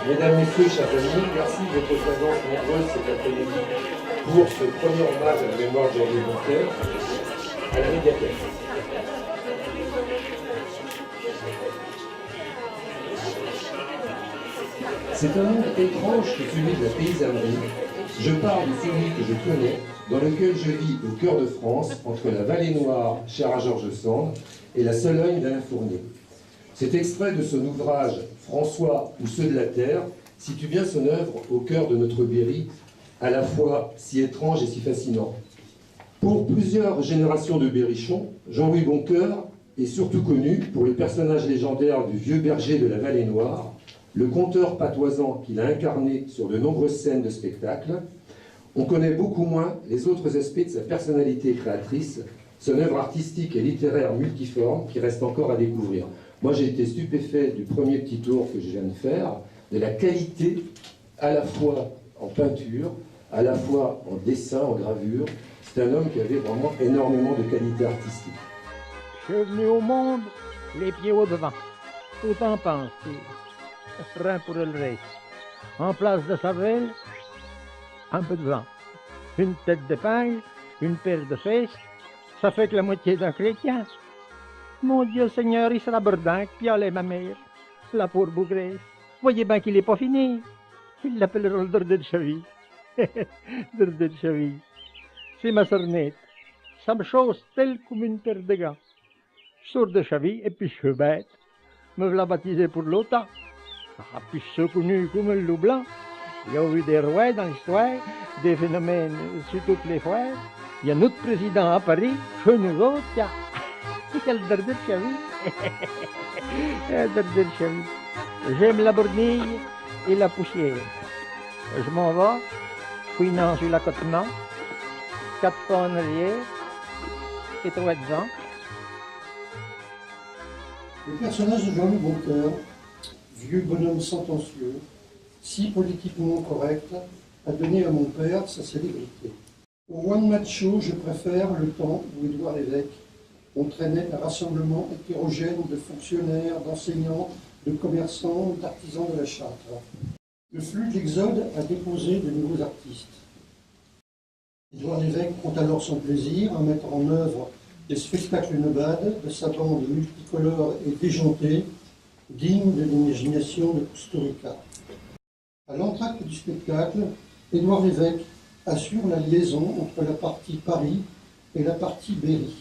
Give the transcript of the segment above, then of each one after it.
Mesdames, Messieurs, chers amis, merci de votre présence nombreuse cet après-midi pour ce premier hommage à la mémoire de Jean-Louis Boncoeur à la médiathèque. C'est un monde étrange que celui de la paysannerie. Je parle de celui que je connais, dans lequel je vis au cœur de France, entre la Vallée Noire, chère à Georges Sand, et la Sologne d'Alain Fournier. Cet extrait de son ouvrage « François ou ceux de la terre » situe bien son œuvre au cœur de notre Berry, à la fois si étrange et si fascinant. Pour plusieurs générations de berrichons, Jean-Louis Boncoeur est surtout connu pour le personnage légendaire du vieux berger de la Vallée Noire, le conteur patoisant qu'il a incarné sur de nombreuses scènes de spectacle. On connaît beaucoup moins les autres aspects de sa personnalité créatrice, son œuvre artistique et littéraire multiforme qui reste encore à découvrir. Moi, j'ai été stupéfait du premier petit tour que je viens de faire, de la qualité à la fois en peinture, à la fois en dessin, en gravure. C'est un homme qui avait vraiment énormément de qualité artistique. Je suis venu au monde les pieds au devant, tout en pense, frein pour le reste. En place de cervelle, un peu de vent, une tête d'épingle, une paire de fesses, ça fait que la moitié d'un chrétien. Mon Dieu Seigneur, il sera bordin, puis allez ma mère, la pauvre bougresse. Voyez bien qu'il n'est pas fini. Ils l'appelleront le dordeux de cheville. Dordeux de cheville. C'est ma sornette. Ça me chausse telle comme une paire de gants. Je sors de cheville et puis je suis bête. Me voilà baptisé pour l'OTAN. Ah, puis je suis connu comme le loup blanc. Il y a eu des rois dans l'histoire, des phénomènes sur toutes les foires. Il y a notre président à Paris, chez nous autres, il y a le dordeux de cheville. Le dordeux de cheville. J'aime la bornille et la poussière. Je m'en vais, fouinant sur l'accotement, 4 pas en arrière et 3 devant. Le personnage de Jean-Louis Boncoeur, vieux bonhomme sentencieux, si politiquement correct, a donné à mon père sa célébrité. Au one-match show, je préfère le temps où Édouard Lévesque entraînait un rassemblement hétérogène de fonctionnaires, d'enseignants, de commerçants, d'artisans de la Châtre. Le flux de l'Exode a déposé de nouveaux artistes. Édouard Lévesque prend alors son plaisir à mettre en œuvre des spectacles nomades de sa bande multicolore et déjantée, digne de l'imagination de Kusturica. À l'entracte du spectacle, Édouard Lévesque assure la liaison entre la partie Paris et la partie Berry,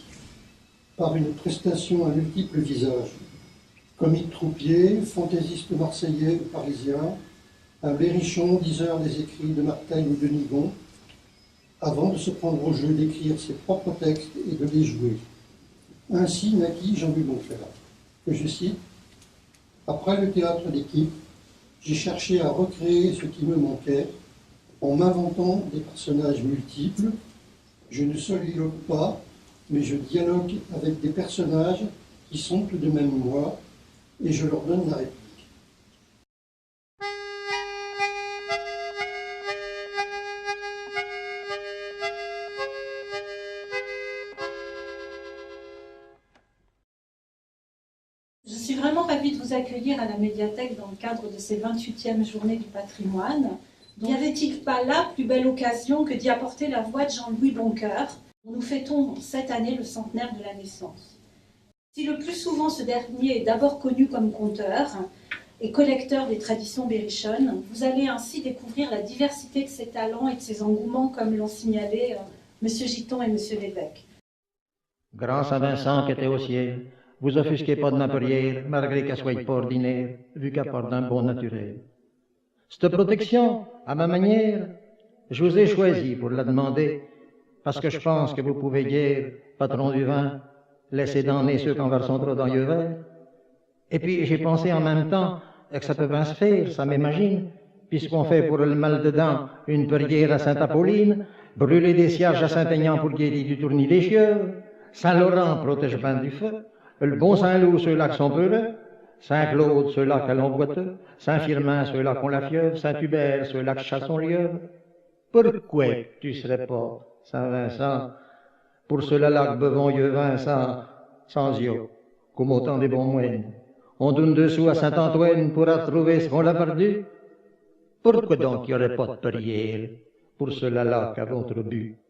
par une prestation à multiples visages. Comique troupier, fantaisiste marseillais ou parisien, un berrichon, diseur des écrits de Martin ou de Nigon, avant de se prendre au jeu d'écrire ses propres textes et de les jouer. Ainsi naquit Jean-Louis Boncoeur, que je cite, « Après le théâtre d'équipe, j'ai cherché à recréer ce qui me manquait en m'inventant des personnages multiples. Je ne soliloque pas, mais je dialogue avec des personnages qui sont tout de même moi, et je leur donne la réplique. » Je suis vraiment ravie de vous accueillir à la médiathèque dans le cadre de ces 28e journées du patrimoine. N'y avait-il pas là plus belle occasion que d'y apporter la voix de Jean-Louis Boncoeur, dont nous fêtons cette année le centenaire de la naissance. Si le plus souvent ce dernier est d'abord connu comme conteur et collecteur des traditions berrichonnes, vous allez ainsi découvrir la diversité de ses talents et de ses engouements, comme l'ont signalé M. Giton et M. Lévesque. Grand Saint-Vincent qui était au ciel, vous offusquez pas de ma prière, malgré qu'elle soit pas ordinaire, vu qu'elle part d'un bon naturel. Cette protection, à ma manière, je vous ai choisi pour la demander, parce que je pense que vous pouvez guère, patron du vin, laisser damner ceux qui en versent trop dans le verre. Et puis j'ai pensé en même temps que ça peut bien se faire, ça m'imagine, puisqu'on fait pour le mal dedans une prière à Sainte-Apolline, brûler des cierges à Saint-Aignan pour guérir du tournis des chiots, Saint-Laurent protège bien du feu, le bon Saint-Loup ceux-là qui sont peureux, Saint-Claude ceux-là qui l'ont boiteux, Saint-Firmin ceux-là qui ont la fièvre, Saint-Hubert ceux-là qui chassent son lièvre. Pourquoi tu serais pas Saint-Vincent, pour ceux-là qui bevons yeux Vincent, sans yeux, comme autant des bons moines. On donne dessous à Saint-Antoine pour retrouver ce qu'on a perdu. Pourquoi donc il n'y aurait pas de prière pour ceux-là qu'à votre but?